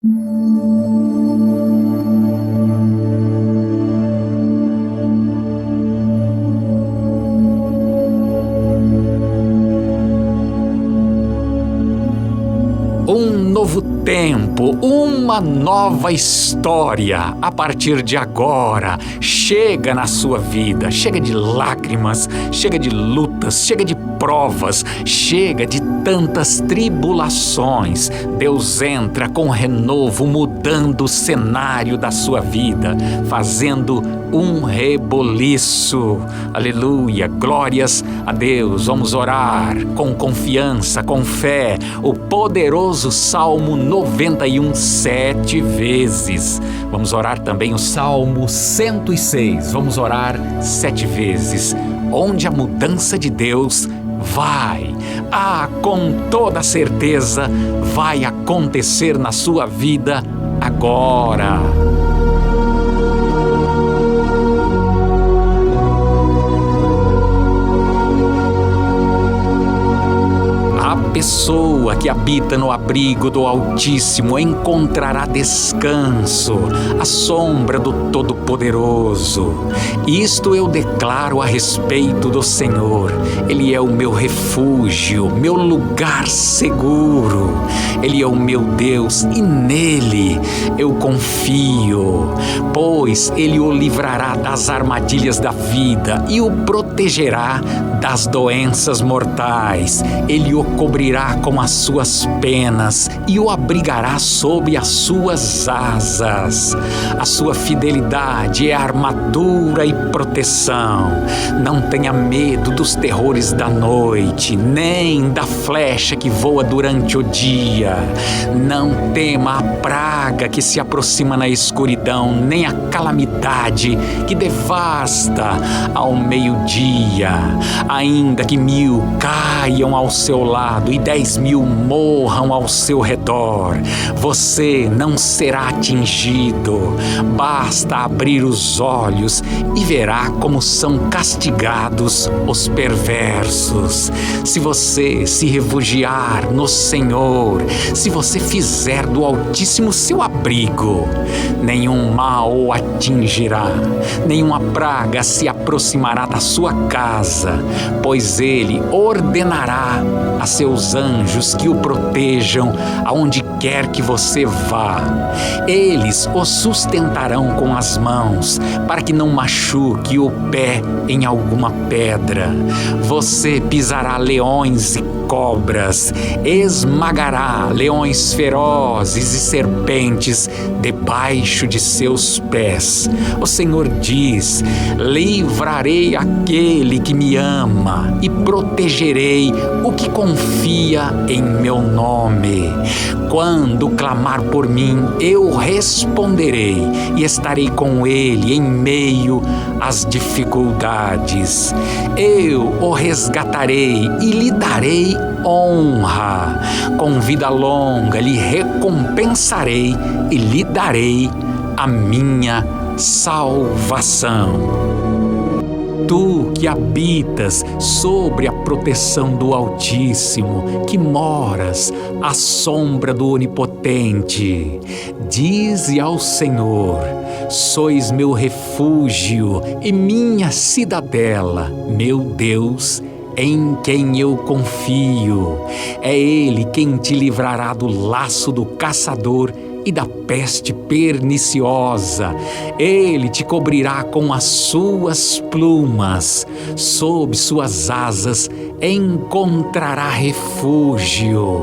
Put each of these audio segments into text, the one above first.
Um novo tempo, uma nova história, a partir de agora, chega na sua vida. Chega de lágrimas, chega de lutas, chega de provas, chega de tantas tribulações. Deus entra com renovo, mudando o cenário da sua vida, fazendo um reboliço. Aleluia, glórias a Deus. Vamos orar com confiança, com fé, o poderoso Salmo 91, 7 vezes. Vamos orar também o Salmo 106. Vamos orar 7 vezes, onde a mudança de Deus vai, com toda certeza, vai acontecer na sua vida agora. A pessoa que habita no abrigo do Altíssimo encontrará descanso, à sombra do Todo-Poderoso. Isto eu declaro a respeito do Senhor. Ele é o meu refúgio, meu lugar seguro. Ele é o meu Deus e nele eu confio, pois Ele o livrará das armadilhas da vida e o protegerá das doenças mortais. Ele o cobrirá com as suas penas e o abrigará sob as suas asas. A sua fidelidade é armadura e proteção. Não tenha medo dos terrores da noite, nem da flecha que voa durante o dia. Não tema a praga que se aproxima na escuridão, nem a calamidade que devasta ao meio-dia. Ainda que 1000 caiam ao seu lado e 10.000 morram ao seu redor, você não será atingido. Basta abrir os olhos e verá como são castigados os perversos. Se você se refugiar no Senhor, se você fizer do Altíssimo seu abrigo, nenhum mal o atingirá, nenhuma praga se aproximará da sua casa, pois Ele ordenará a seus anjos que o protejam aonde quer que você vá. Eles o sustentarão com as mãos, para que não machuque o pé em alguma pedra. Você pisará leões e cobras, esmagará leões ferozes e serpentes debaixo de seus pés. O Senhor diz: livrarei aquele que me ama e protegerei o que confia em meu nome. Quando clamar por mim, eu responderei e estarei com ele em meio às dificuldades. Eu o resgatarei e lhe darei honra. Com vida longa lhe recompensarei e lhe darei a minha salvação. Tu que habitas sobre a proteção do Altíssimo, que moras à sombra do Onipotente, dize ao Senhor: sois meu refúgio e minha cidadela, meu Deus, em quem eu confio. É Ele quem te livrará do laço do caçador e da peste perniciosa. Ele te cobrirá com as suas plumas, sob suas asas encontrará refúgio.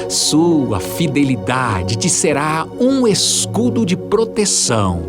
Sua fidelidade te será um escudo de proteção.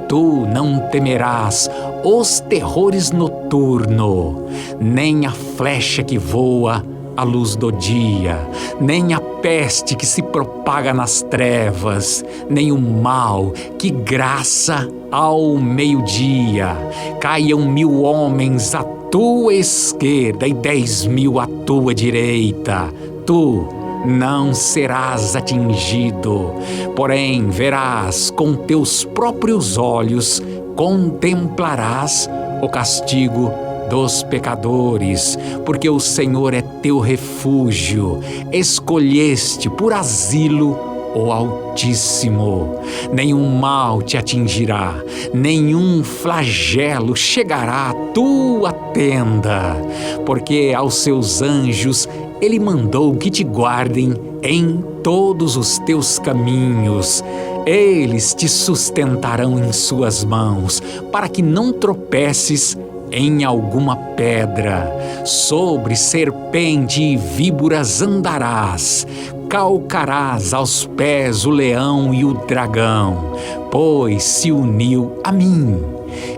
Tu não temerás os terrores noturnos, nem a flecha que voa à luz do dia, nem a peste que se propaga nas trevas, nem o mal que graça ao meio-dia. Caiam 1000 homens à tua esquerda e 10.000 à tua direita. Tu não serás atingido, porém verás com teus próprios olhos, contemplarás o castigo dos pecadores, porque o Senhor é teu refúgio. Escolheste por asilo o Altíssimo. Nenhum mal te atingirá, nenhum flagelo chegará à tua tenda, porque aos seus anjos ele mandou que te guardem em todos os teus caminhos. Eles te sustentarão em suas mãos, para que não tropeces em alguma pedra. Sobre serpente e víboras andarás, calcarás aos pés o leão e o dragão, pois se uniu a mim.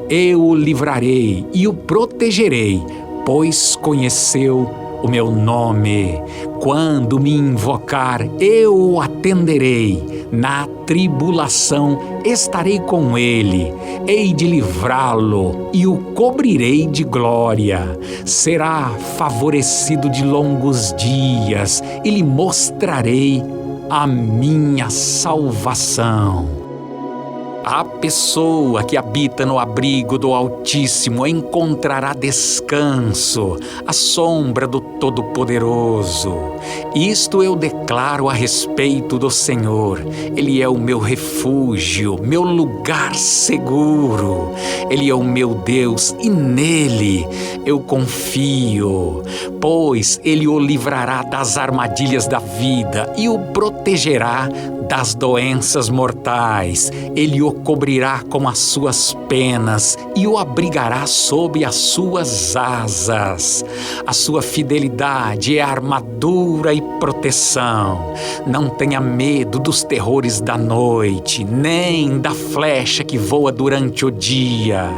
Eu o livrarei e o protegerei, pois conheceu o meu nome. Quando me invocar, eu o atenderei. Na tribulação estarei com ele. Hei de livrá-lo e o cobrirei de glória. Será favorecido de longos dias e lhe mostrarei a minha salvação. A pessoa que habita no abrigo do Altíssimo encontrará descanso, à sombra do Todo-Poderoso. Isto eu declaro a respeito do Senhor. Ele é o meu refúgio, meu lugar seguro. Ele é o meu Deus e nele eu confio. Pois ele o livrará das armadilhas da vida e o protegerá das doenças mortais. Ele o cobrirá com as suas penas e o abrigará sob as suas asas. A sua fidelidade é armadura e proteção. Não tenha medo dos terrores da noite, nem da flecha que voa durante o dia.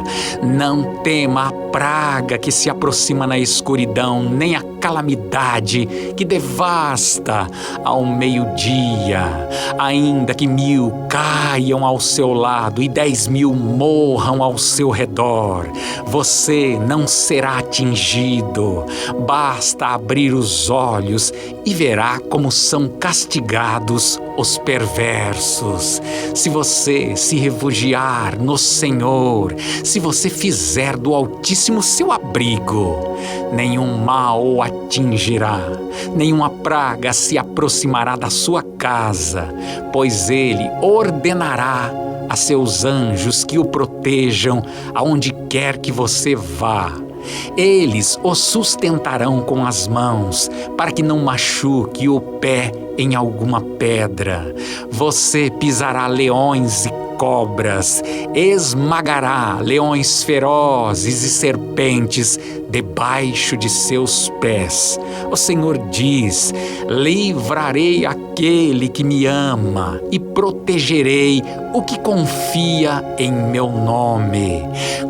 Não tema a praga que se aproxima na escuridão, nem a calamidade que devasta ao meio-dia. Ainda que 1000 caiam ao seu lado e 10.000 morram ao seu redor, você não será atingido. Basta abrir os olhos e verá como são castigados os perversos. Se você se refugiar no Senhor, se você fizer do Altíssimo seu abrigo, nenhum mal o atingirá, nenhuma praga se aproximará da sua casa, pois ele ordenará a seus anjos que o protejam aonde quer que você vá. Eles o sustentarão com as mãos, para que não machuque o pé em alguma pedra. Você pisará leões e cobras, esmagará leões ferozes e serpentes debaixo de seus pés. O Senhor diz: livrarei aquele que me ama e protegerei o que confia em meu nome.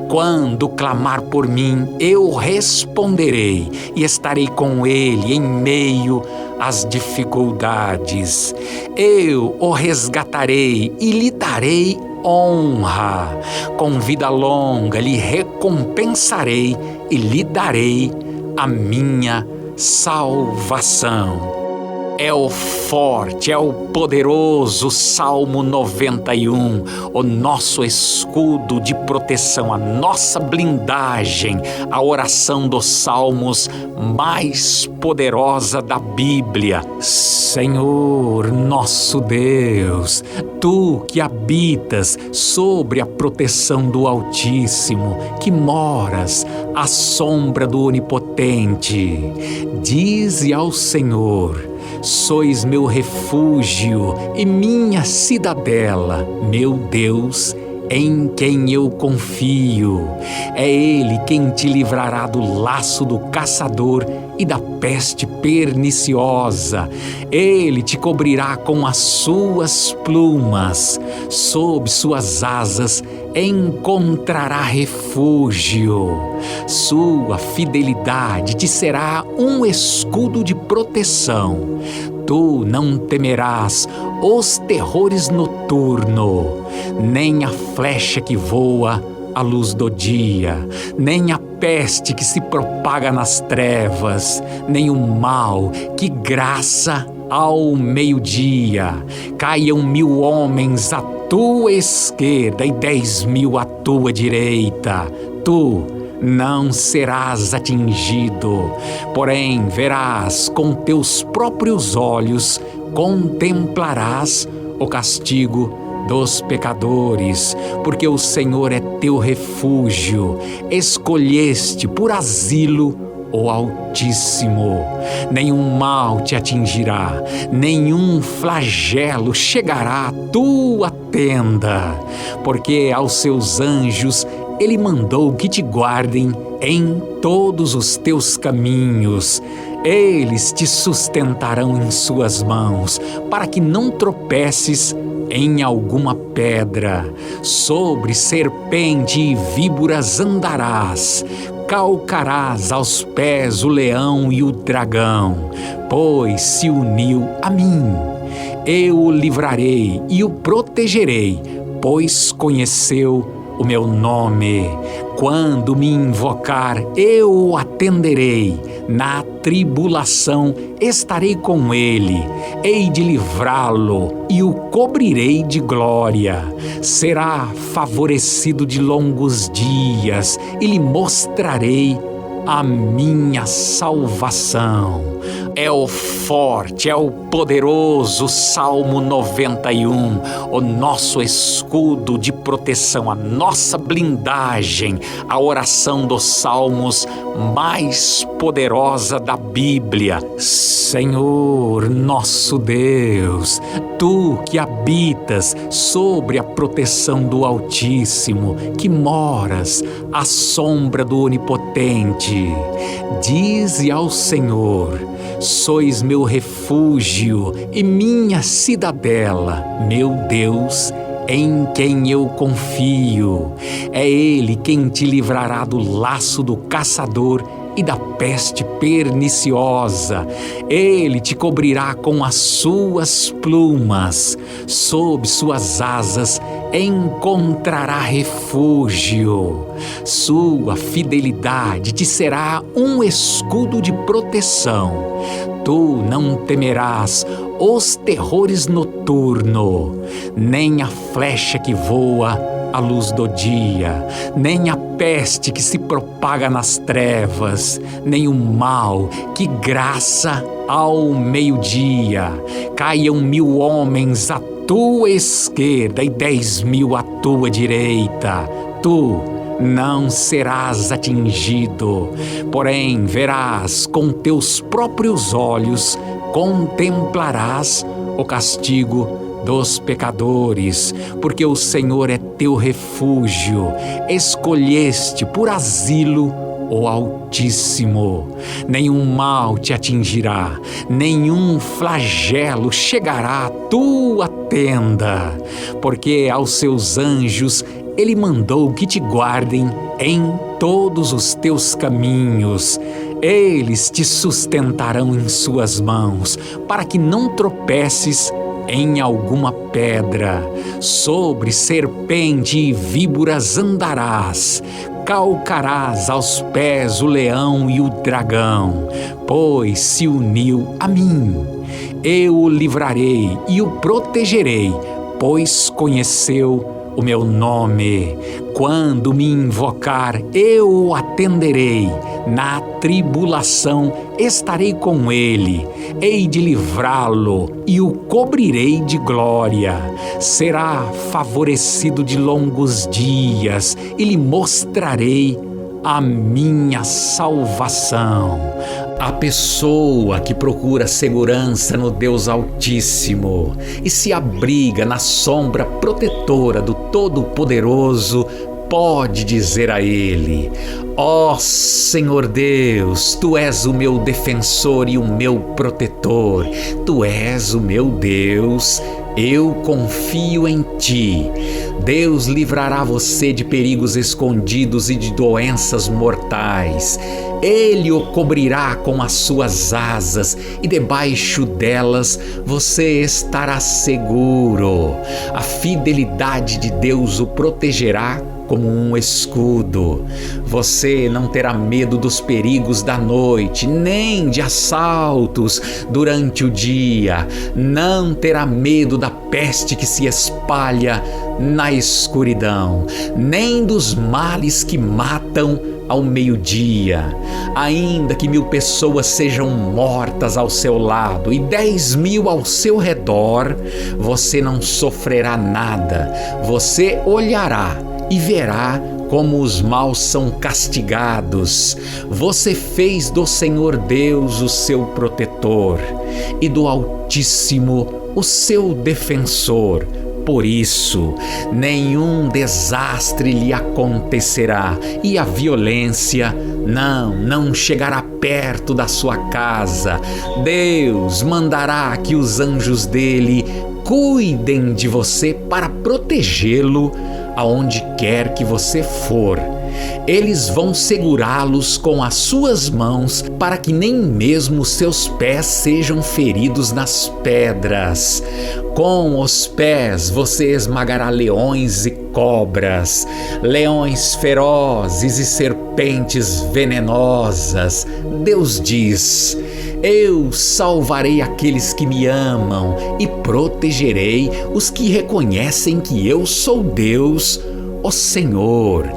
Quando clamar por mim, eu responderei e estarei com ele em meio às dificuldades. Eu o resgatarei e lhe darei honra. Com vida longa lhe recompensarei e lhe darei a minha salvação. É o forte, é o poderoso Salmo 91, o nosso escudo de proteção, a nossa blindagem, a oração dos salmos mais poderosa da Bíblia. Senhor, nosso Deus, Tu que habitas sobre a proteção do Altíssimo, que moras à sombra do Onipotente, dize ao Senhor: sois meu refúgio e minha cidadela, meu Deus, em quem eu confio. É Ele quem te livrará do laço do caçador e da peste perniciosa. Ele te cobrirá com as suas plumas. Sob suas asas encontrará refúgio. Sua fidelidade te será um escudo de proteção. Tu não temerás os terrores noturnos, nem a flecha que voa à luz do dia, nem a peste que se propaga nas trevas, nem o mal que graça ao meio-dia. Caiam 1000 homens à tua esquerda e 10.000 à tua direita. Tu não serás atingido, porém verás com teus próprios olhos, contemplarás o castigo dos pecadores, porque o Senhor é teu refúgio, escolheste por asilo o Altíssimo. Nenhum mal te atingirá, nenhum flagelo chegará à tua tenda, porque aos seus anjos Ele mandou que te guardem em todos os teus caminhos. Eles te sustentarão em suas mãos, para que não tropeces em alguma pedra. Sobre serpente e víboras andarás, calcarás aos pés o leão e o dragão, pois se uniu a mim. Eu o livrarei e o protegerei, pois conheceu o meu nome. Quando me invocar, eu o atenderei. Na tribulação estarei com ele. Hei de livrá-lo e o cobrirei de glória. Será favorecido de longos dias e lhe mostrarei a minha salvação. É o forte, é o poderoso Salmo 91, o nosso escudo de proteção, a nossa blindagem, a oração dos salmos mais poderosa da Bíblia. Senhor, nosso Deus, Tu que habitas sobre a proteção do Altíssimo, que moras à sombra do Onipotente, dize ao Senhor: sois meu refúgio e minha cidadela, meu Deus, em quem eu confio. É Ele quem te livrará do laço do caçador e da peste perniciosa. Ele te cobrirá com as suas plumas, sob suas asas encontrará refúgio. Sua fidelidade te será um escudo de proteção. Tu não temerás os terrores noturnos, nem a flecha que voa à luz do dia, nem a peste que se propaga nas trevas, nem o mal que graça ao meio-dia. Caiam 1000 homens à tua esquerda e 10.000 à tua direita. Tu não serás atingido, porém verás com teus próprios olhos, contemplarás o castigo dos pecadores, porque o Senhor é teu refúgio, escolheste por asilo o Altíssimo. Nenhum mal te atingirá, nenhum flagelo chegará à tua tenda, porque aos seus anjos Ele mandou que te guardem em todos os teus caminhos. Eles te sustentarão em suas mãos, para que não tropeces em alguma pedra. Sobre serpente e víboras andarás, calcarás aos pés o leão e o dragão, pois se uniu a mim. Eu o livrarei e o protegerei, pois conheceu o meu nome. Quando me invocar, eu o atenderei. Na tribulação estarei com ele. Hei de livrá-lo e o cobrirei de glória. Será favorecido de longos dias e lhe mostrarei a minha salvação. A pessoa que procura segurança no Deus Altíssimo e se abriga na sombra protetora do Todo-Poderoso pode dizer a Ele: ó Senhor Deus, Tu és o meu defensor e o meu protetor, Tu és o meu Deus, eu confio em Ti. Deus livrará você de perigos escondidos e de doenças mortais. Ele o cobrirá com as suas asas e debaixo delas você estará seguro. A fidelidade de Deus o protegerá como um escudo. Você não terá medo dos perigos da noite, nem de assaltos durante o dia. Não terá medo da peste que se espalha na escuridão, nem dos males que matam ao meio-dia. Ainda que 1000 pessoas sejam mortas ao seu lado e 10.000 ao seu redor, você não sofrerá nada. Você olhará e verá como os maus são castigados. Você fez do Senhor Deus o seu protetor e do Altíssimo o seu defensor. Por isso, nenhum desastre lhe acontecerá e a violência não chegará perto da sua casa. Deus mandará que os anjos dele cuidem de você para protegê-lo aonde quer que você for. Eles vão segurá-los com as suas mãos para que nem mesmo seus pés sejam feridos nas pedras. Com os pés você esmagará leões e cobras, leões ferozes e serpentes venenosas. Deus diz: eu salvarei aqueles que me amam e protegerei os que reconhecem que eu sou Deus, o Senhor.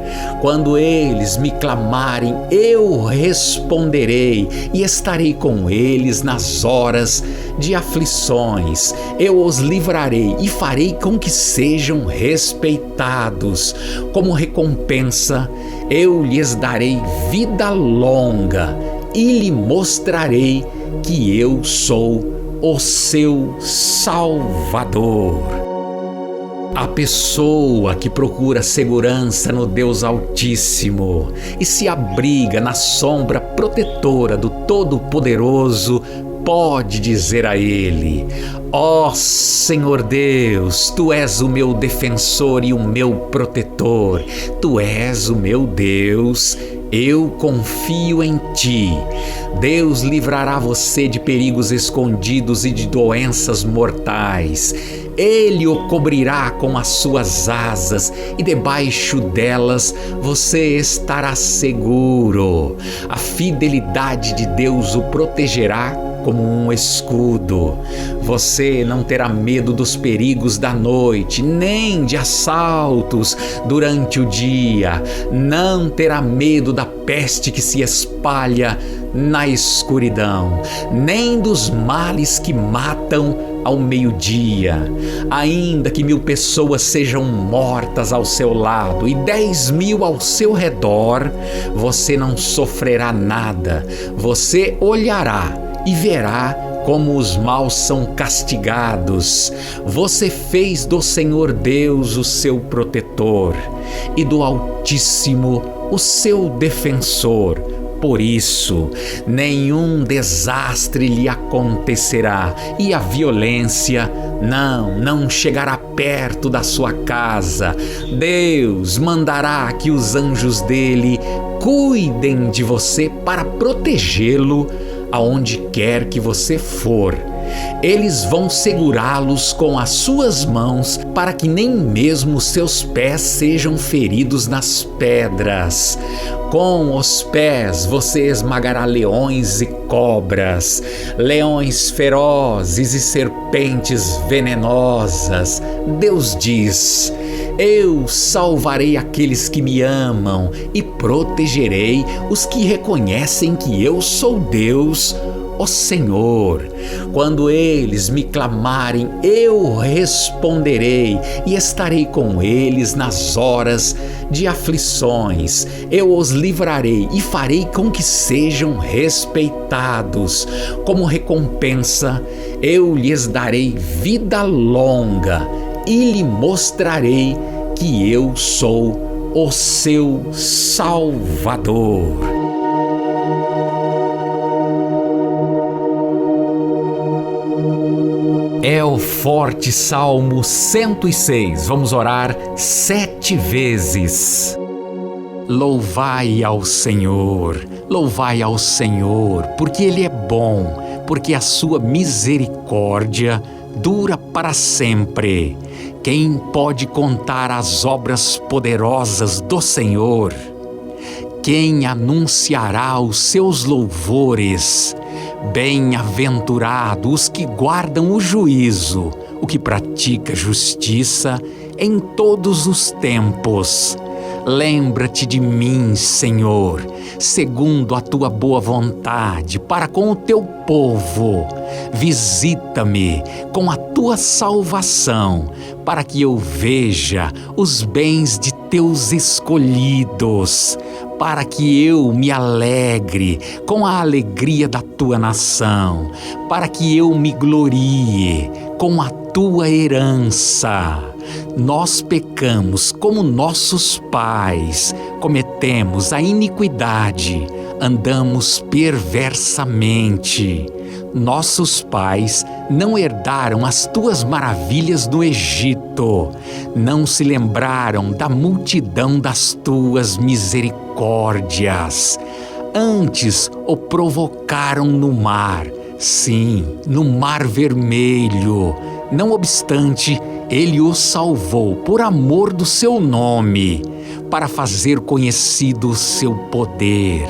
Quando eles me clamarem, eu responderei e estarei com eles nas horas de aflições. Eu os livrarei e farei com que sejam respeitados. Como recompensa, eu lhes darei vida longa e lhe mostrarei que eu sou o seu Salvador. A pessoa que procura segurança no Deus Altíssimo e se abriga na sombra protetora do Todo-Poderoso pode dizer a Ele: ó Senhor Deus, Tu és o meu defensor e o meu protetor, Tu és o meu Deus, eu confio em Ti. Deus livrará você de perigos escondidos e de doenças mortais. Ele o cobrirá com as suas asas e debaixo delas você estará seguro. A fidelidade de Deus o protegerá como um escudo. Você não terá medo dos perigos da noite, nem de assaltos durante o dia. Não terá medo da peste que se espalha na escuridão, nem dos males que matam ao meio-dia. Ainda que 1000 pessoas sejam mortas ao seu lado e 10.000 ao seu redor, você não sofrerá nada. Você olhará e verá como os maus são castigados. Você fez do Senhor Deus o seu protetor e do Altíssimo o seu defensor. Por isso, nenhum desastre lhe acontecerá e a violência não chegará perto da sua casa. Deus mandará que os anjos dele cuidem de você para protegê-lo aonde quer que você for. Eles vão segurá-los com as suas mãos para que nem mesmo seus pés sejam feridos nas pedras. Com os pés você esmagará leões e cobras, leões ferozes e serpentes venenosas. Deus diz: eu salvarei aqueles que me amam e protegerei os que reconhecem que eu sou Deus, o Senhor. Quando eles me clamarem, eu responderei e estarei com eles nas horas de aflições. Eu os livrarei e farei com que sejam respeitados. Como recompensa, eu lhes darei vida longa e lhe mostrarei que eu sou o seu Salvador. É o forte Salmo 106. Vamos orar 7 vezes. Louvai ao Senhor, porque Ele é bom, porque a sua misericórdia dura para sempre. Quem pode contar as obras poderosas do Senhor? Quem anunciará os seus louvores? Bem-aventurados os que guardam o juízo, o que pratica justiça em todos os tempos. lembra-te de mim, Senhor, segundo a tua boa vontade para com o teu povo. Visita-me com a tua salvação, para que eu veja os bens de teus escolhidos, para que eu me alegre com a alegria da tua nação, para que eu me glorie com a tua herança. Nós pecamos como nossos pais, cometemos a iniquidade, andamos perversamente. Nossos pais não herdaram as tuas maravilhas no Egito, não se lembraram da multidão das tuas misericórdias. Antes o provocaram no mar, sim, no Mar Vermelho. Não obstante, ele o salvou por amor do seu nome, para fazer conhecido o seu poder.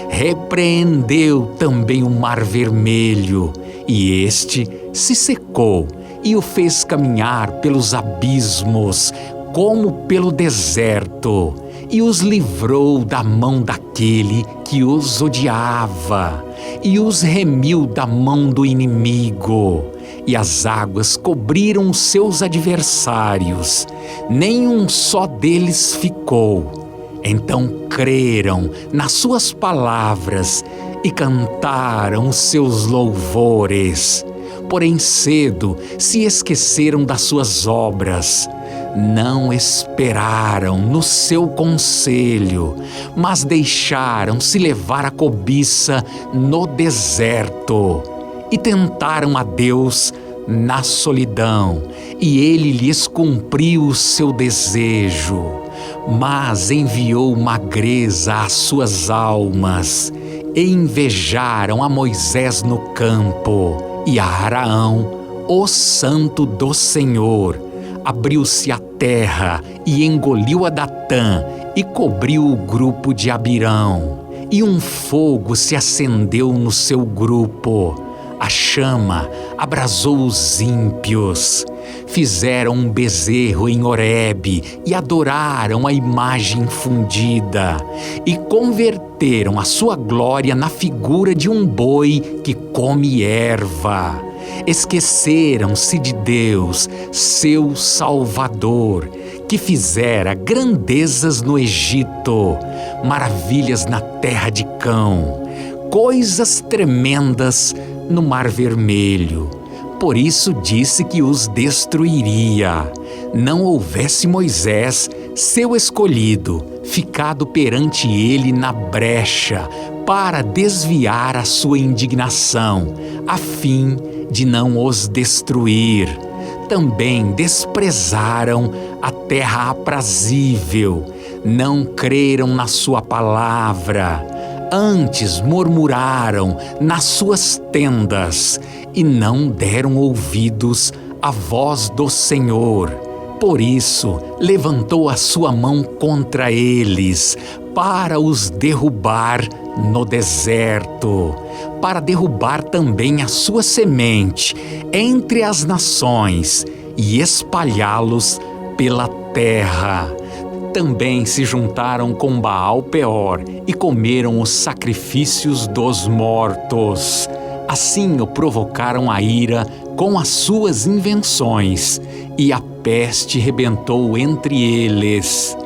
Repreendeu também o Mar Vermelho, e este se secou e o fez caminhar pelos abismos, como pelo deserto, e os livrou da mão daquele que os odiava, e os remiu da mão do inimigo. E as águas cobriram os seus adversários, nenhum só deles ficou. Então creram nas suas palavras e cantaram os seus louvores. Porém cedo se esqueceram das suas obras. Não esperaram no seu conselho, mas deixaram-se levar a cobiça no deserto. E tentaram a Deus na solidão, e ele lhes cumpriu o seu desejo. Mas enviou magreza às suas almas, e invejaram a Moisés no campo, e a Araão, o santo do Senhor. Abriu-se a terra, e engoliu a Datã, e cobriu o grupo de Abirão. E um fogo se acendeu no seu grupo. A chama abrasou os ímpios. Fizeram um bezerro em Horebe e adoraram a imagem fundida, e converteram a sua glória na figura de um boi que come erva. Esqueceram-se de Deus, seu Salvador, que fizera grandezas no Egito, maravilhas na terra de Cão, coisas tremendas no Mar Vermelho. Por isso disse que os destruiria. Não houvesse Moisés, seu escolhido, ficado perante ele na brecha, para desviar a sua indignação, a fim de não os destruir. Também desprezaram a terra aprazível, não creram na sua palavra. Antes murmuraram nas suas tendas e não deram ouvidos à voz do Senhor. Por isso levantou a sua mão contra eles, para os derrubar no deserto, para derrubar também a sua semente entre as nações e espalhá-los pela terra. Também se juntaram com Baal-Peor e comeram os sacrifícios dos mortos. Assim o provocaram a ira com as suas invenções, e a peste rebentou entre eles.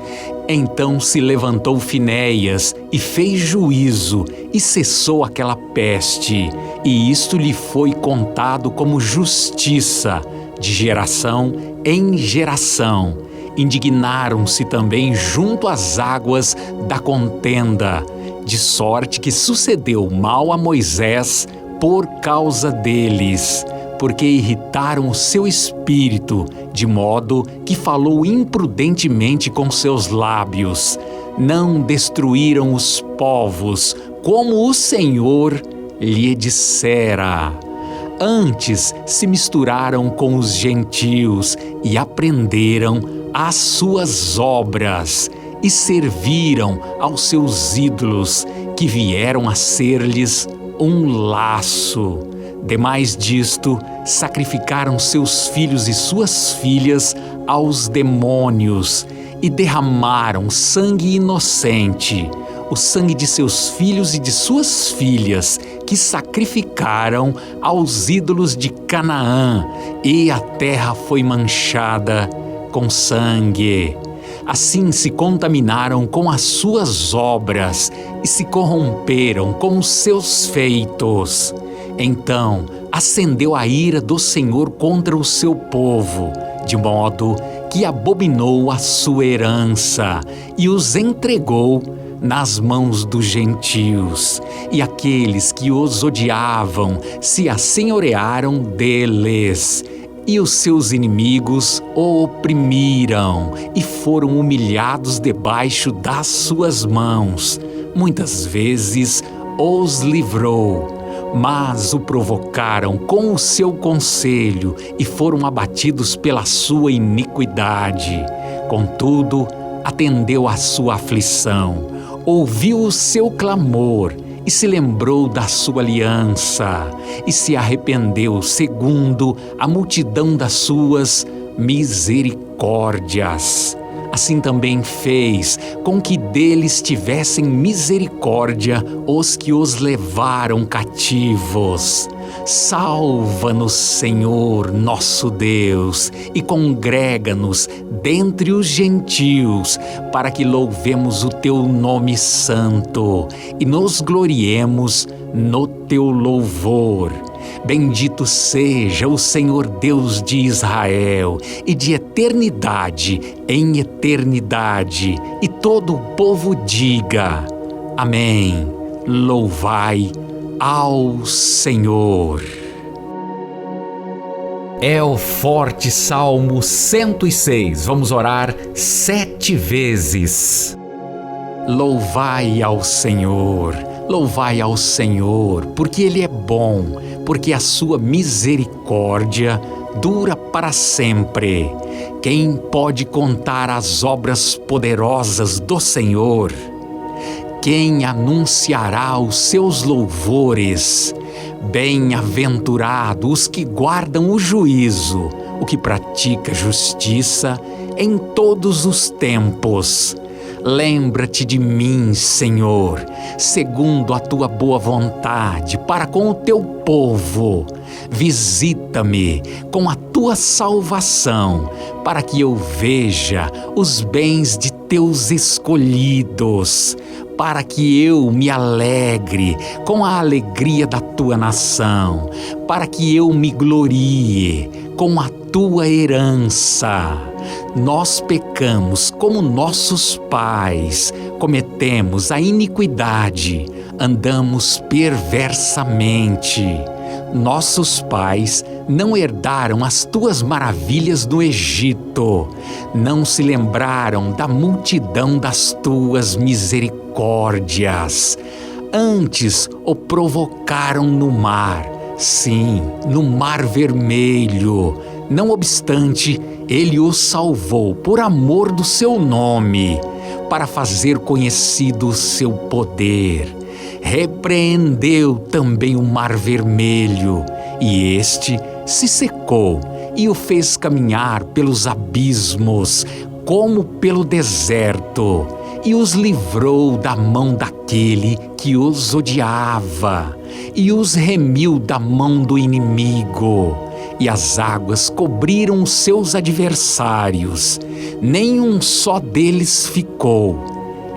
Então se levantou Finéias e fez juízo, e cessou aquela peste, e isto lhe foi contado como justiça, de geração em geração. Indignaram-se também junto às águas da contenda, de sorte que sucedeu mal a Moisés por causa deles, porque irritaram o seu espírito, de modo que falou imprudentemente com seus lábios. Não destruíram os povos, como o Senhor lhe dissera. Antes se misturaram com os gentios e aprenderam as suas obras, e serviram aos seus ídolos, que vieram a ser-lhes um laço. Demais disto, sacrificaram seus filhos e suas filhas aos demônios, e derramaram sangue inocente, o sangue de seus filhos e de suas filhas, que sacrificaram aos ídolos de Canaã, e a terra foi manchada com sangue. Assim se contaminaram com as suas obras e se corromperam com os seus feitos. Então acendeu a ira do Senhor contra o seu povo, de modo que abominou a sua herança e os entregou nas mãos dos gentios, e aqueles que os odiavam se assenhorearam deles, e os seus inimigos o oprimiram e foram humilhados debaixo das suas mãos. Muitas vezes os livrou, mas o provocaram com o seu conselho e foram abatidos pela sua iniquidade. Contudo, atendeu à sua aflição, ouviu o seu clamor e se lembrou da sua aliança e se arrependeu segundo a multidão das suas misericórdias. Assim também fez com que deles tivessem misericórdia os que os levaram cativos. Salva-nos, Senhor, nosso Deus, e congrega-nos dentre os gentios, para que louvemos o teu nome santo e nos gloriemos no teu louvor. Bendito seja o Senhor Deus de Israel, e de eternidade em eternidade. E todo o povo diga: Amém. Louvai ao Senhor. É o forte Salmo 106. Vamos orar 7 vezes. Louvai ao Senhor, porque Ele é bom, porque a sua misericórdia dura para sempre. Quem pode contar as obras poderosas do Senhor? Quem anunciará os seus louvores? Bem-aventurados os que guardam o juízo, o que pratica justiça em todos os tempos. Lembra-te de mim, Senhor, segundo a tua boa vontade, para com o teu povo. Visita-me com a tua salvação, para que eu veja os bens de teus escolhidos, para que eu me alegre com a alegria da tua nação, para que eu me glorie com a tua herança. Nós pecamos como nossos pais, cometemos a iniquidade, andamos perversamente. Nossos pais não herdaram as tuas maravilhas no Egito, não se lembraram da multidão das tuas misericórdias. Antes o provocaram no mar, sim, no Mar Vermelho. Não obstante, Ele o salvou por amor do seu nome, para fazer conhecido o seu poder. Repreendeu também o Mar Vermelho, e este se secou, e o fez caminhar pelos abismos, como pelo deserto, e os livrou da mão daquele que os odiava, e os remiu da mão do inimigo. E as águas cobriram os seus adversários, nenhum só deles ficou.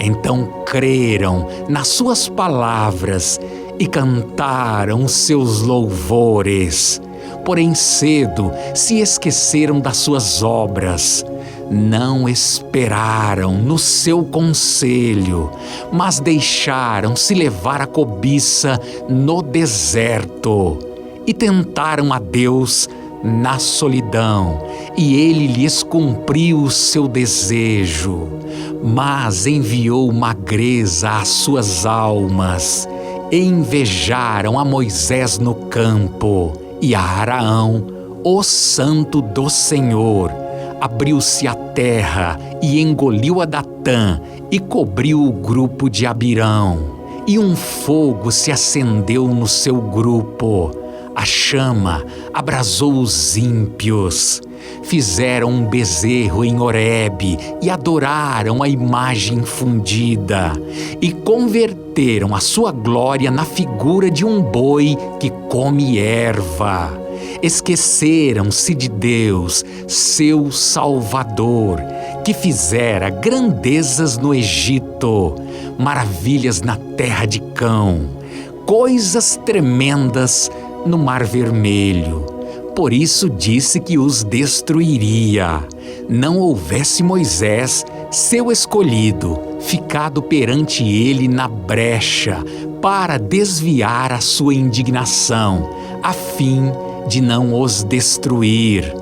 Então creram nas suas palavras e cantaram os seus louvores. Porém cedo se esqueceram das suas obras. Não esperaram no seu conselho, mas deixaram-se levar a cobiça no deserto. E tentaram a Deus na solidão, e Ele lhes cumpriu o seu desejo. Mas enviou magreza às suas almas, e invejaram a Moisés no campo, e a Araão, o santo do Senhor. Abriu-se a terra, e engoliu a Datã, e cobriu o grupo de Abirão. E um fogo se acendeu no seu grupo. A chama abrasou os ímpios. Fizeram um bezerro em Horebe e adoraram a imagem fundida e converteram a sua glória na figura de um boi que come erva. Esqueceram-se de Deus, seu Salvador, que fizera grandezas no Egito, maravilhas na terra de Cão, coisas tremendas no Mar Vermelho. Por isso disse que os destruiria. Não houvesse Moisés, seu escolhido, ficado perante ele na brecha, para desviar a sua indignação, a fim de não os destruir.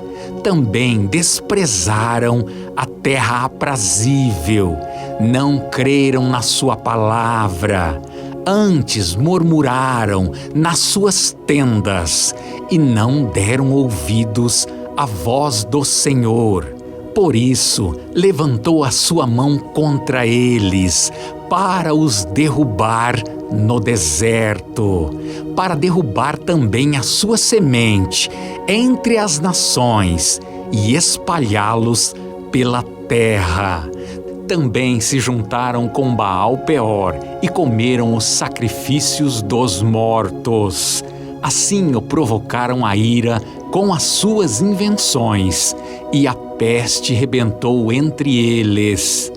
Também desprezaram a terra aprazível, não creram na sua palavra. Antes murmuraram nas suas tendas e não deram ouvidos à voz do Senhor. Por isso levantou a sua mão contra eles, para os derrubar no deserto, para derrubar também a sua semente entre as nações e espalhá-los pela terra. Também se juntaram com Baal-Peor e comeram os sacrifícios dos mortos. Assim o provocaram a ira com as suas invenções, e a peste rebentou entre eles.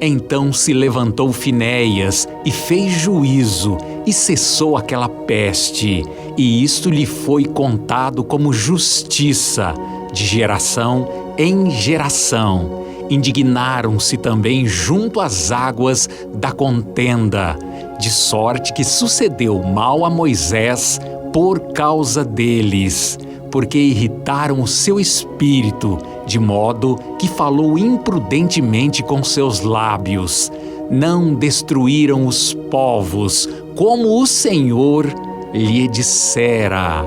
Então se levantou Finéias e fez juízo, e cessou aquela peste, e isto lhe foi contado como justiça, de geração em geração. Indignaram-se também junto às águas da contenda, de sorte que sucedeu mal a Moisés por causa deles, porque irritaram o seu espírito, de modo que falou imprudentemente com seus lábios. Não destruíram os povos, como o Senhor lhe dissera.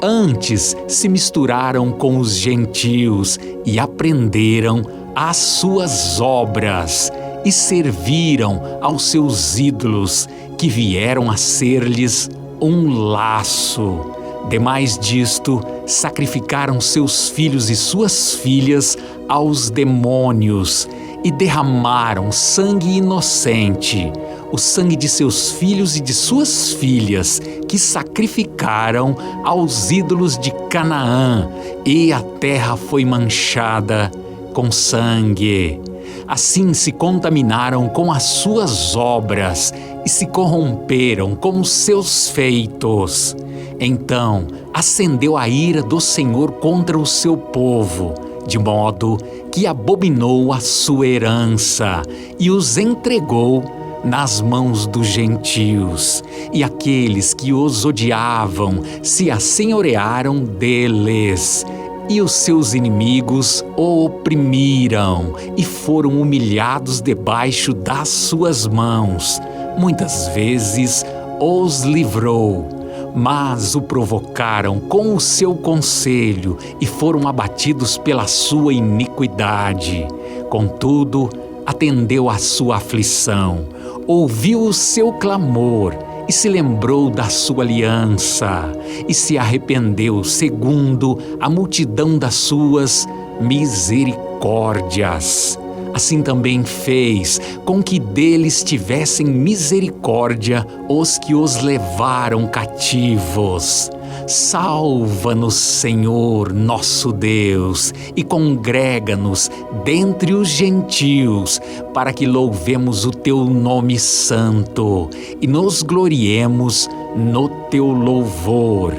Antes se misturaram com os gentios e aprenderam as suas obras e serviram aos seus ídolos, que vieram a ser-lhes um laço. Demais disto, sacrificaram seus filhos e suas filhas aos demônios e derramaram sangue inocente, o sangue de seus filhos e de suas filhas, que sacrificaram aos ídolos de Canaã, e a terra foi manchada com sangue. Assim se contaminaram com as suas obras e se corromperam com os seus feitos. Então acendeu a ira do Senhor contra o seu povo, de modo que abominou a sua herança e os entregou nas mãos dos gentios, e aqueles que os odiavam se assenhorearam deles. E os seus inimigos o oprimiram e foram humilhados debaixo das suas mãos. Muitas vezes os livrou, mas o provocaram com o seu conselho e foram abatidos pela sua iniquidade. Contudo, atendeu à sua aflição, ouviu o seu clamor e se lembrou da sua aliança, e se arrependeu segundo a multidão das suas misericórdias. Assim também fez com que deles tivessem misericórdia os que os levaram cativos. Salva-nos, Senhor, nosso Deus, e congrega-nos dentre os gentios, para que louvemos o teu nome santo e nos gloriemos no teu louvor.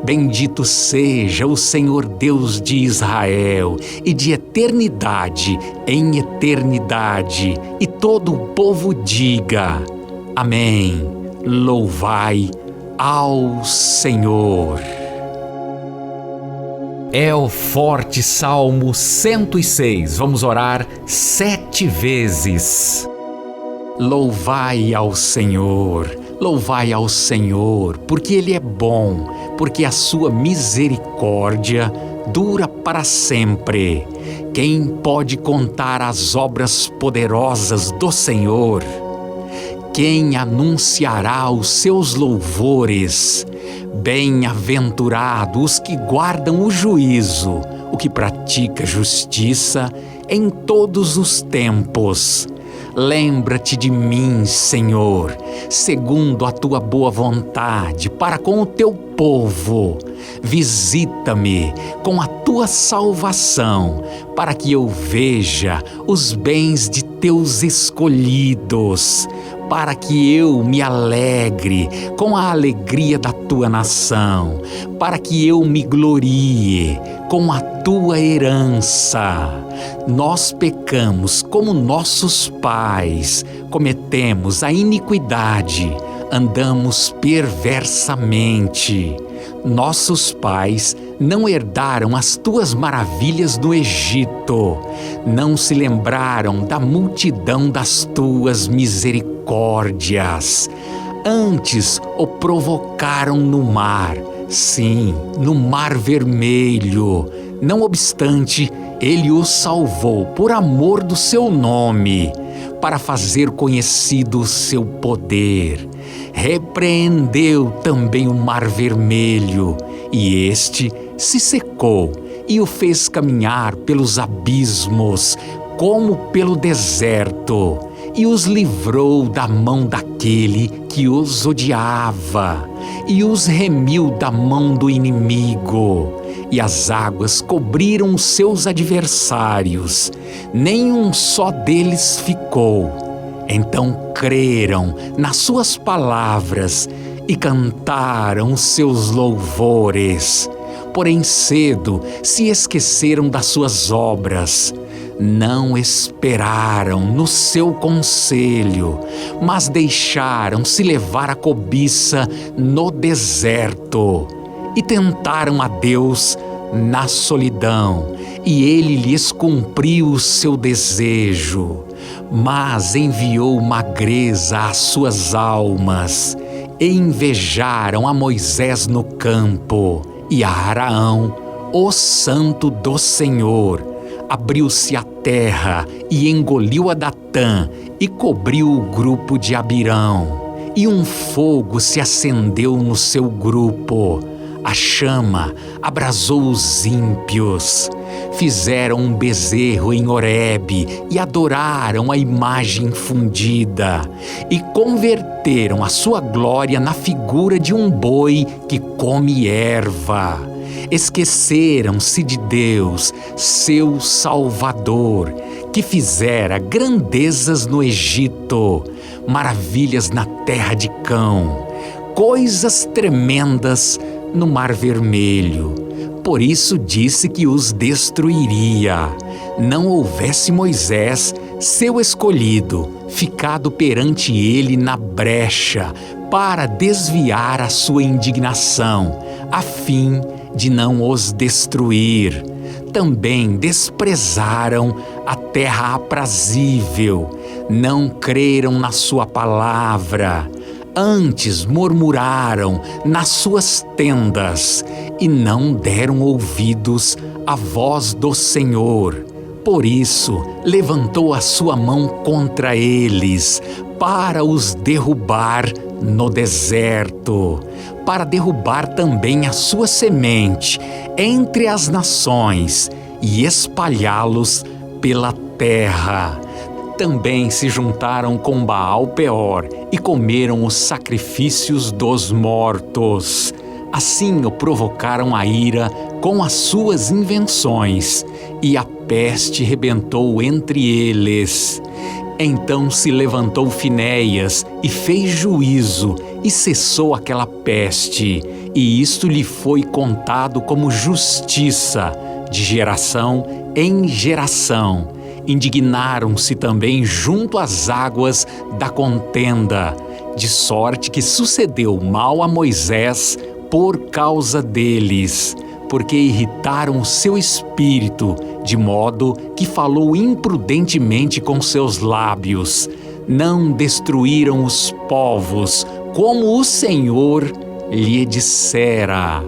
Bendito seja o Senhor Deus de Israel, e de eternidade em eternidade. E todo o povo diga: Amém. Louvai ao Senhor. É o forte Salmo 106. Vamos orar 7 vezes. Louvai ao Senhor, porque Ele é bom, porque a sua misericórdia dura para sempre. Quem pode contar as obras poderosas do Senhor? Quem anunciará os seus louvores? Bem-aventurados os que guardam o juízo, o que pratica justiça em todos os tempos. Lembra-te de mim, Senhor, segundo a tua boa vontade para com o teu povo. Visita-me com a tua salvação, para que eu veja os bens de teus escolhidos, para que eu me alegre com a alegria da tua nação, para que eu me glorie com a tua herança. Nós pecamos como nossos pais, cometemos a iniquidade, andamos perversamente. Nossos pais não herdaram as tuas maravilhas no Egito, não se lembraram da multidão das tuas misericórdias. Antes o provocaram no mar, sim, no Mar Vermelho. Não obstante, ele o salvou por amor do seu nome, para fazer conhecido o seu poder. Repreendeu também o Mar Vermelho, e este se secou e o fez caminhar pelos abismos, como pelo deserto, e os livrou da mão daquele que os odiava, e os remiu da mão do inimigo. E as águas cobriram os seus adversários, nenhum só deles ficou. Então creram nas suas palavras e cantaram os seus louvores. Porém cedo se esqueceram das suas obras. Não esperaram no seu conselho, mas deixaram-se levar a cobiça no deserto. E tentaram a Deus na solidão, e ele lhes cumpriu o seu desejo. Mas enviou magreza às suas almas, e invejaram a Moisés no campo, e a Araão, o santo do Senhor. Abriu-se a terra, e engoliu a Datã, e cobriu o grupo de Abirão. E um fogo se acendeu no seu grupo. A chama abrasou os ímpios. Fizeram um bezerro em Horebe e adoraram a imagem fundida, e converteram a sua glória na figura de um boi que come erva. Esqueceram-se de Deus, seu Salvador, que fizera grandezas no Egito, maravilhas na terra de Cão, coisas tremendas no Mar Vermelho. Por isso disse que os destruiria. Não houvesse Moisés, seu escolhido, ficado perante ele na brecha, para desviar a sua indignação, a fim de não os destruir. Também desprezaram a terra aprazível, não creram na sua palavra. Antes murmuraram nas suas tendas e não deram ouvidos à voz do Senhor. Por isso levantou a sua mão contra eles, para os derrubar no deserto, para derrubar também a sua semente entre as nações e espalhá-los pela terra. Também se juntaram com Baal-Peor e comeram os sacrifícios dos mortos. Assim o provocaram a ira com as suas invenções, e a peste rebentou entre eles. Então se levantou Finéias e fez juízo, e cessou aquela peste, e isto lhe foi contado como justiça, de geração em geração. Indignaram-se também junto às águas da contenda, de sorte que sucedeu mal a Moisés por causa deles, porque irritaram o seu espírito, de modo que falou imprudentemente com seus lábios. Não destruíram os povos, como o Senhor lhe dissera.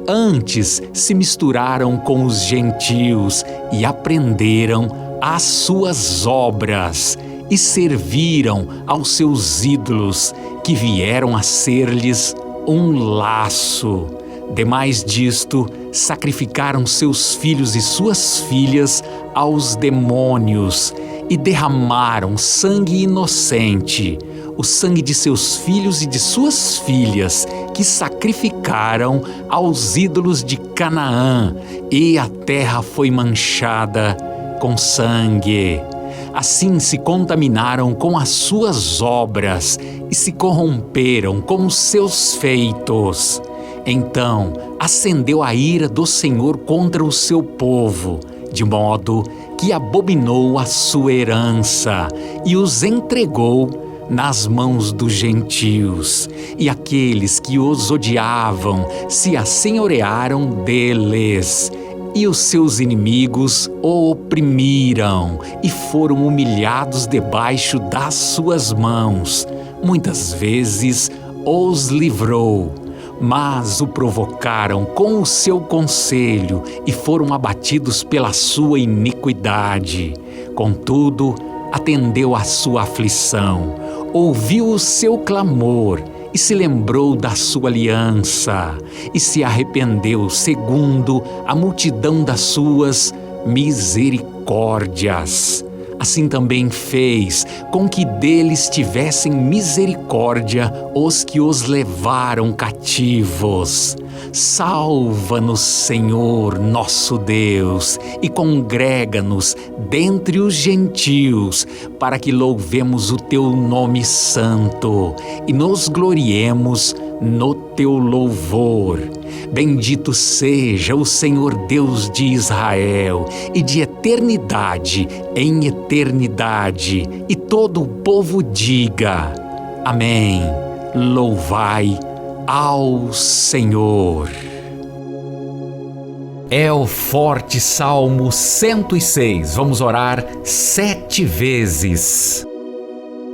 Antes se misturaram com os gentios e aprenderam as suas obras, e serviram aos seus ídolos, que vieram a ser-lhes um laço. Demais disto, sacrificaram seus filhos e suas filhas aos demônios e derramaram sangue inocente, o sangue de seus filhos e de suas filhas, que sacrificaram aos ídolos de Canaã, e a terra foi manchada com sangue. Assim se contaminaram com as suas obras e se corromperam com os seus feitos. Então acendeu a ira do Senhor contra o seu povo, de modo que abominou a sua herança e os entregou nas mãos dos gentios, e aqueles que os odiavam se assenhorearam deles, e os seus inimigos o oprimiram e foram humilhados debaixo das suas mãos. Muitas vezes os livrou, mas o provocaram com o seu conselho e foram abatidos pela sua iniquidade. Contudo, atendeu à sua aflição, ouviu o seu clamor e se lembrou da sua aliança e se arrependeu segundo a multidão das suas misericórdias. Assim também fez com que deles tivessem misericórdia os que os levaram cativos. Salva-nos, Senhor, nosso Deus, e congrega-nos dentre os gentios, para que louvemos o teu nome santo e nos gloriemos no teu louvor. Bendito seja o Senhor Deus de Israel, e de eternidade em eternidade. E todo o povo diga: Amém. Louvai ao Senhor. É o forte Salmo 106. Vamos orar 7 vezes.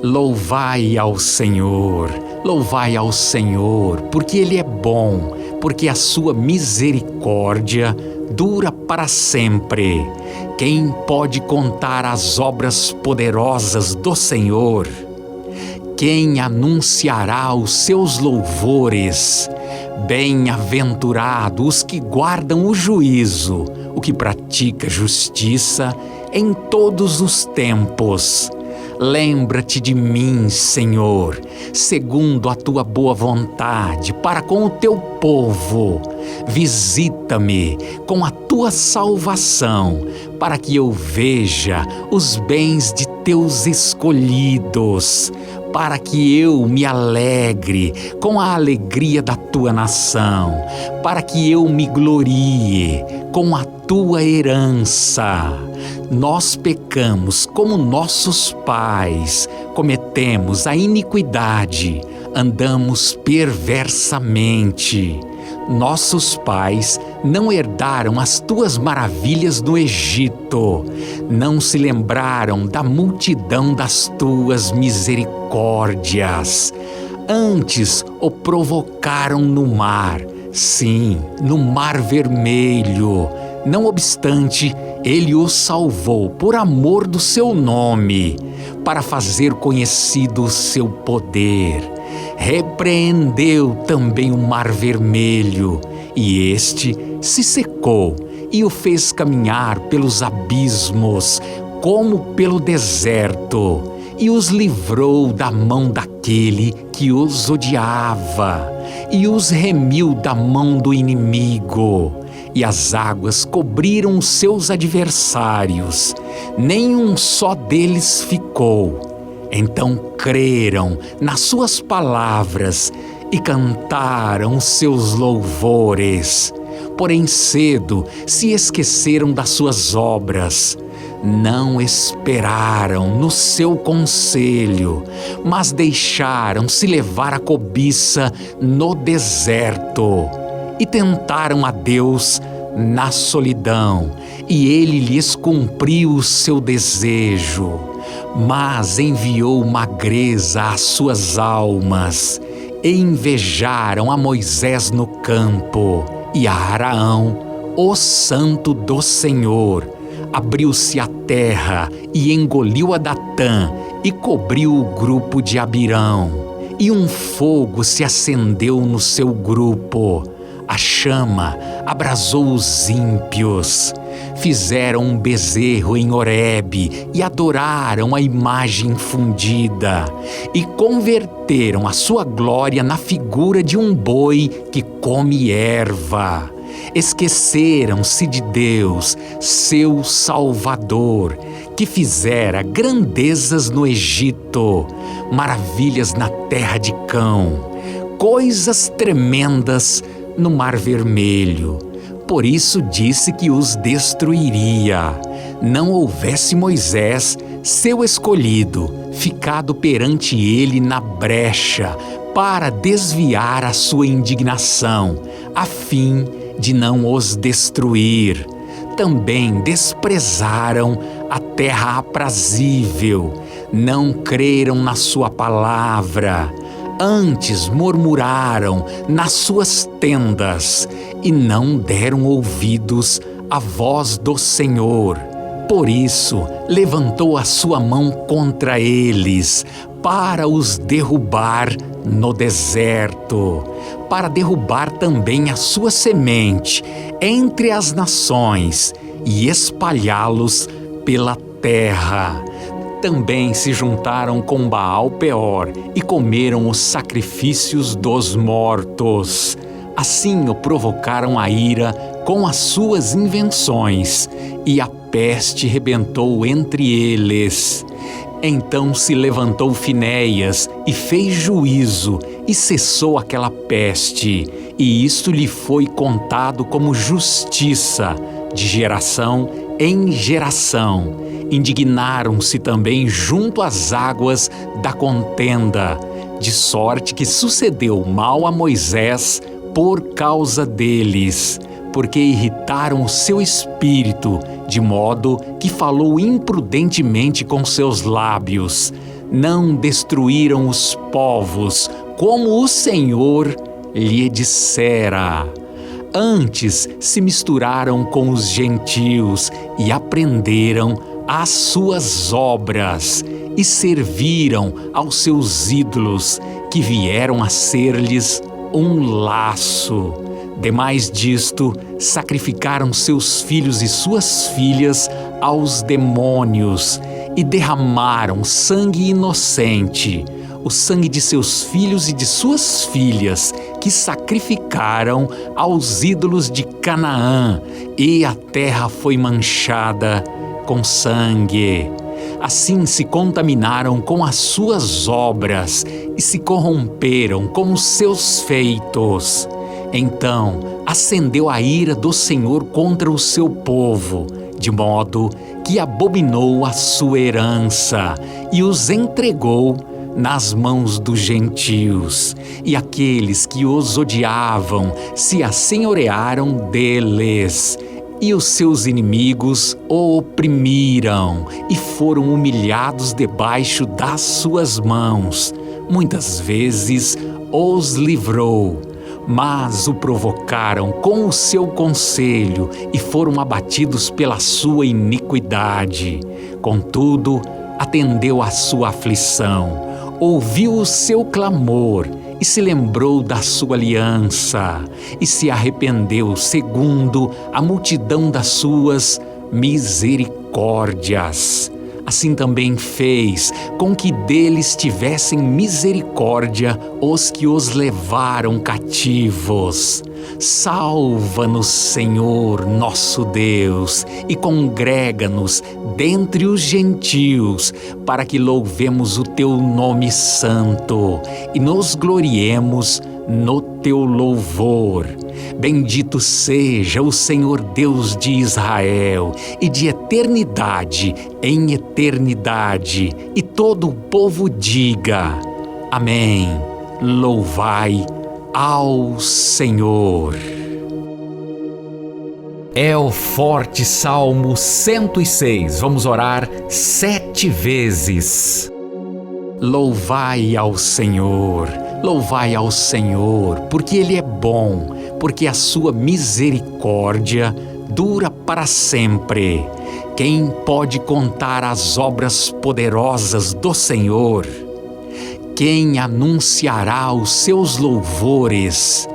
Louvai ao Senhor, porque Ele é bom, porque a sua misericórdia dura para sempre. Quem pode contar as obras poderosas do Senhor? Quem anunciará os seus louvores? Bem-aventurados os que guardam o juízo, o que pratica justiça em todos os tempos. Lembra-te de mim, Senhor, segundo a tua boa vontade para com o teu povo. Visita-me com a tua salvação, para que eu veja os bens de teus escolhidos, para que eu me alegre com a alegria da tua nação, para que eu me glorie com a tua herança. Nós pecamos como nossos pais, cometemos a iniquidade, andamos perversamente. Nossos pais não herdaram as tuas maravilhas no Egito, não se lembraram da multidão das tuas misericórdias. Antes o provocaram no mar, sim, no Mar Vermelho. Não obstante, Ele o salvou por amor do seu nome, para fazer conhecido o seu poder. Repreendeu também o Mar Vermelho, e este se secou, e o fez caminhar pelos abismos, como pelo deserto, e os livrou da mão daquele que os odiava, e os remiu da mão do inimigo. E as águas cobriram os seus adversários, nenhum só deles ficou. Então creram nas suas palavras e cantaram os seus louvores. Porém cedo se esqueceram das suas obras. Não esperaram no seu conselho, mas deixaram-se levar a cobiça no deserto. E tentaram a Deus na solidão, e Ele lhes cumpriu o seu desejo. Mas enviou magreza às suas almas, e invejaram a Moisés no campo, e a Araão, o santo do Senhor. Abriu-se a terra, e engoliu a Datã, e cobriu o grupo de Abirão. E um fogo se acendeu no seu grupo. A chama abrasou os ímpios. Fizeram um bezerro em Horebe e adoraram a imagem fundida, e converteram a sua glória na figura de um boi que come erva. Esqueceram-se de Deus, seu Salvador, que fizera grandezas no Egito, maravilhas na terra de Cão, coisas tremendas no Mar Vermelho. Por isso disse que os destruiria. Não houvesse Moisés, seu escolhido, ficado perante ele na brecha, para desviar a sua indignação, a fim de não os destruir. Também desprezaram a terra aprazível, não creram na sua palavra. Antes murmuraram nas suas tendas e não deram ouvidos à voz do Senhor. Por isso levantou a sua mão contra eles, para os derrubar no deserto, para derrubar também a sua semente entre as nações e espalhá-los pela terra. Também se juntaram com Baal-Peor e comeram os sacrifícios dos mortos. Assim o provocaram a ira com as suas invenções, e a peste rebentou entre eles. Então se levantou Finéias e fez juízo, e cessou aquela peste, e isto lhe foi contado como justiça, de geração em geração. Indignaram-se também junto às águas da contenda, de sorte que sucedeu mal a Moisés por causa deles, porque irritaram o seu espírito, de modo que falou imprudentemente com seus lábios. Não destruíram os povos, como o Senhor lhe dissera. Antes se misturaram com os gentios e aprenderam as suas obras e serviram aos seus ídolos, que vieram a ser-lhes um laço. Demais disto, sacrificaram seus filhos e suas filhas aos demônios e derramaram sangue inocente, o sangue de seus filhos e de suas filhas, que sacrificaram aos ídolos de Canaã, e a terra foi manchada com sangue. Assim se contaminaram com as suas obras e se corromperam com os seus feitos. Então acendeu a ira do Senhor contra o seu povo, de modo que abominou a sua herança e os entregou nas mãos dos gentios, e aqueles que os odiavam se assenhorearam deles, e os seus inimigos o oprimiram e foram humilhados debaixo das suas mãos. Muitas vezes os livrou, mas o provocaram com o seu conselho e foram abatidos pela sua iniquidade. Contudo, atendeu à sua aflição, ouviu o seu clamor e se lembrou da sua aliança e se arrependeu segundo a multidão das suas misericórdias. Assim também fez com que deles tivessem misericórdia os que os levaram cativos. Salva-nos, Senhor, nosso Deus, e congrega-nos dentre os gentios, para que louvemos o teu nome santo e nos gloriemos no teu louvor. Bendito seja o Senhor Deus de Israel, e de eternidade em eternidade. E todo o povo diga: Amém. Louvai ao Senhor. É o forte Salmo 106. Vamos orar 7 vezes. Louvai ao Senhor, porque Ele é bom, porque a sua misericórdia dura para sempre. Quem pode contar as obras poderosas do Senhor? Quem anunciará os seus louvores?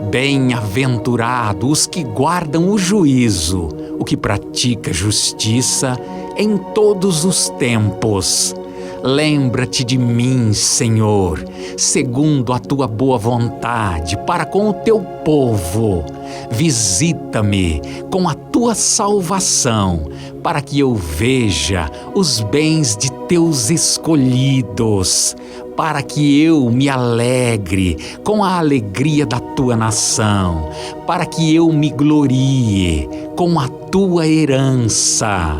Bem-aventurados os que guardam o juízo, o que pratica justiça em todos os tempos. Lembra-te de mim, Senhor, segundo a tua boa vontade para com o teu povo. Visita-me com a tua salvação, para que eu veja os bens de teus escolhidos, para que eu me alegre com a alegria da tua nação, para que eu me glorie com a tua herança.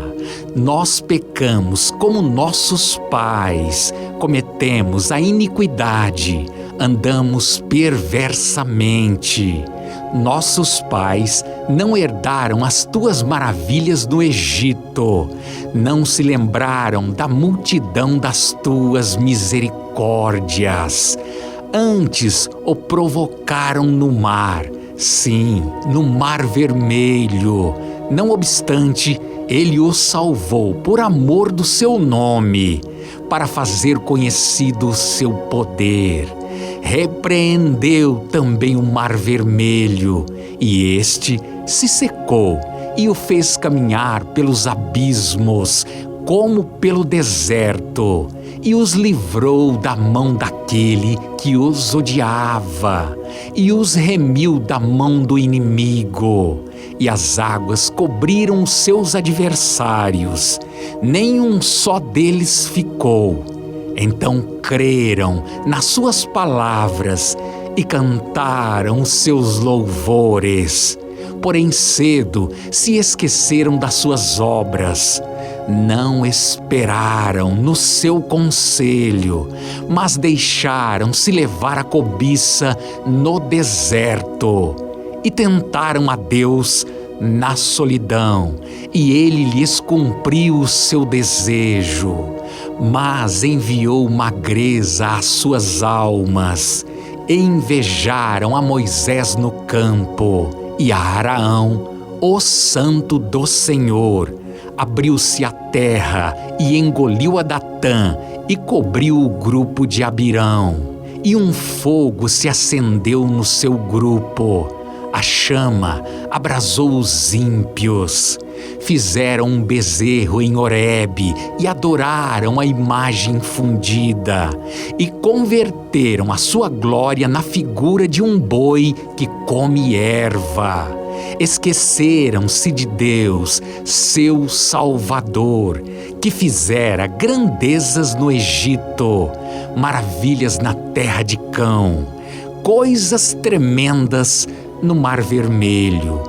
Nós pecamos como nossos pais, cometemos a iniquidade, andamos perversamente. Nossos pais não herdaram as tuas maravilhas no Egito, não se lembraram da multidão das tuas misericórdias. Antes o provocaram no mar, sim, no Mar Vermelho. Não obstante, ele o salvou por amor do seu nome, para fazer conhecido o seu poder. Repreendeu também o Mar Vermelho, e este se secou e o fez caminhar pelos abismos, como pelo deserto, e os livrou da mão daquele que os odiava, e os remiu da mão do inimigo. E as águas cobriram os seus adversários, nenhum só deles ficou. Então creram nas suas palavras e cantaram os seus louvores. Porém cedo se esqueceram das suas obras. Não esperaram no seu conselho, mas deixaram-se levar a cobiça no deserto. E tentaram a Deus na solidão, e ele lhes cumpriu o seu desejo. Mas enviou magreza às suas almas, e invejaram a Moisés no campo, e a Araão, o santo do Senhor. Abriu-se a terra e engoliu a Datã, e cobriu o grupo de Abirão. E um fogo se acendeu no seu grupo. A chama abrasou os ímpios. Fizeram um bezerro em Horebe e adoraram a imagem fundida, e converteram a sua glória na figura de um boi que come erva. Esqueceram-se de Deus, seu Salvador, que fizera grandezas no Egito, maravilhas na terra de Cão, coisas tremendas no Mar Vermelho.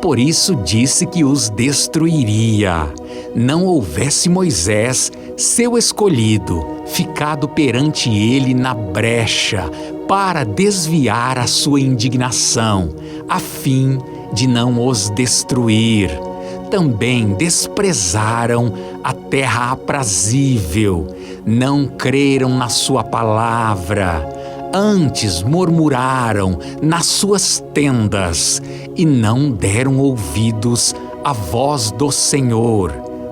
Por isso disse que os destruiria. Não houvesse Moisés, seu escolhido, ficado perante ele na brecha, para desviar a sua indignação, a fim de não os destruir. Também desprezaram a terra aprazível, não creram na sua palavra. Antes murmuraram nas suas tendas e não deram ouvidos à voz do Senhor.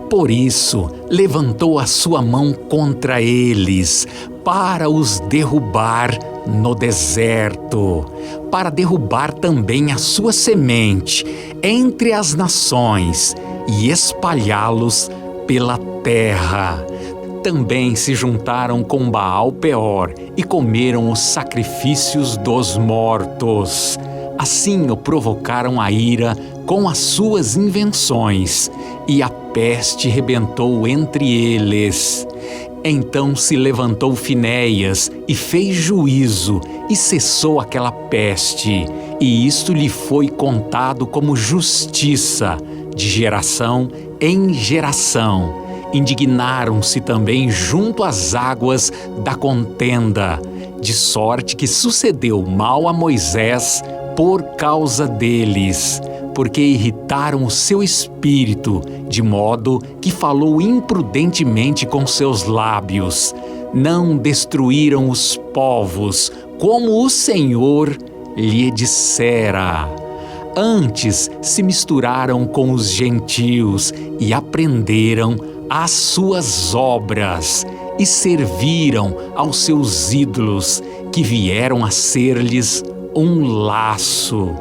Por isso levantou a sua mão contra eles, para os derrubar no deserto, para derrubar também a sua semente entre as nações e espalhá-los pela terra. Também se juntaram com Baal-Peor e comeram os sacrifícios dos mortos. Assim o provocaram a ira com as suas invenções, e a peste rebentou entre eles. Então se levantou Finéias e fez juízo, e cessou aquela peste, e isto lhe foi contado como justiça, de geração em geração. Indignaram-se também junto às águas da contenda, de sorte que sucedeu mal a Moisés por causa deles, porque irritaram o seu espírito, de modo que falou imprudentemente com seus lábios. Não destruíram os povos, como o Senhor lhe dissera. Antes se misturaram com os gentios e aprenderam as suas obras, e serviram aos seus ídolos, que vieram a ser-lhes um laço.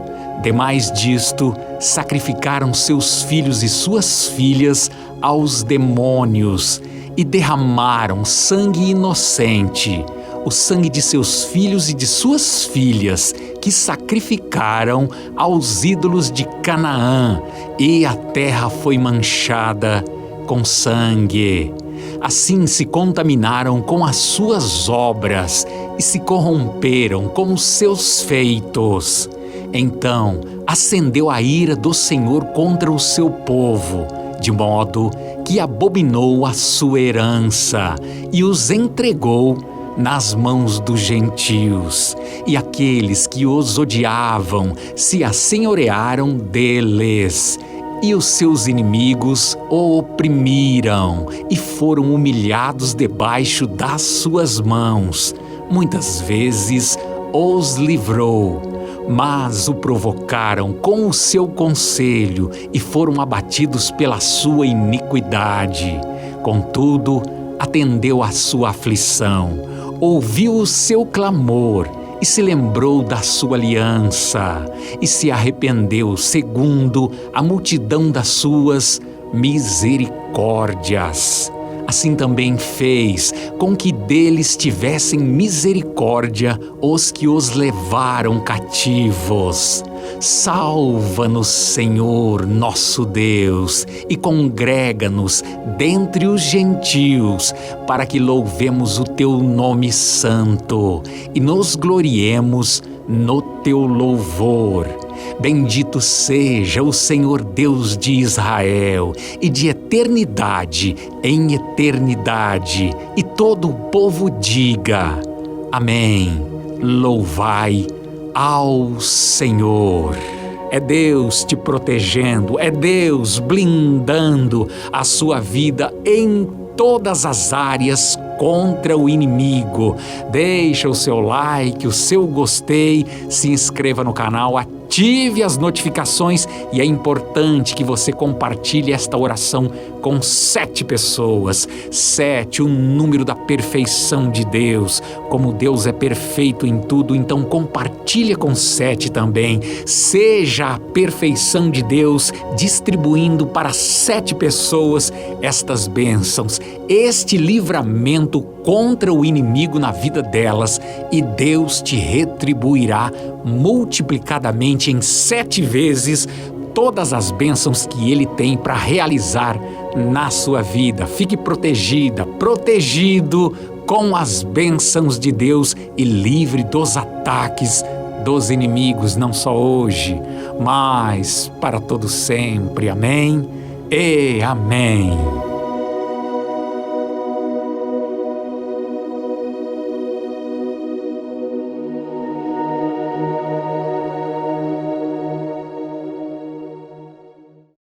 Demais disto, sacrificaram seus filhos e suas filhas aos demônios e derramaram sangue inocente, o sangue de seus filhos e de suas filhas, que sacrificaram aos ídolos de Canaã, e a terra foi manchada com sangue. Assim se contaminaram com as suas obras e se corromperam com os seus feitos. Então acendeu a ira do Senhor contra o seu povo, de modo que abominou a sua herança e os entregou nas mãos dos gentios. E aqueles que os odiavam se assenhorearam deles. E os seus inimigos o oprimiram e foram humilhados debaixo das suas mãos. Muitas vezes os livrou, mas o provocaram com o seu conselho e foram abatidos pela sua iniquidade. Contudo, atendeu à sua aflição, ouviu o seu clamor e se lembrou da sua aliança e se arrependeu segundo a multidão das suas misericórdias. Assim também fez com que deles tivessem misericórdia os que os levaram cativos. Salva-nos, Senhor, nosso Deus, e congrega-nos dentre os gentios, para que louvemos o teu nome santo e nos gloriemos no teu louvor. Bendito seja o Senhor Deus de Israel, e de eternidade em eternidade. E todo o povo diga: Amém. Louvai ao Senhor. É Deus te protegendo, é Deus blindando a sua vida em todas as áreas contra o inimigo. Deixa o seu like, o seu gostei, se inscreva no canal, ative as notificações e é importante que você compartilhe esta oração com 7 pessoas. 7, o número da perfeição de Deus. Como Deus é perfeito em tudo, então compartilha com 7 também. Seja a perfeição de Deus distribuindo para 7 pessoas estas bênçãos, este livramento contra o inimigo na vida delas, e Deus te retribuirá multiplicadamente em 7 vezes todas as bênçãos que Ele tem para realizar na sua vida. Fique protegida, protegido com as bênçãos de Deus e livre dos ataques dos inimigos, não só hoje, mas para todo sempre. Amém e amém.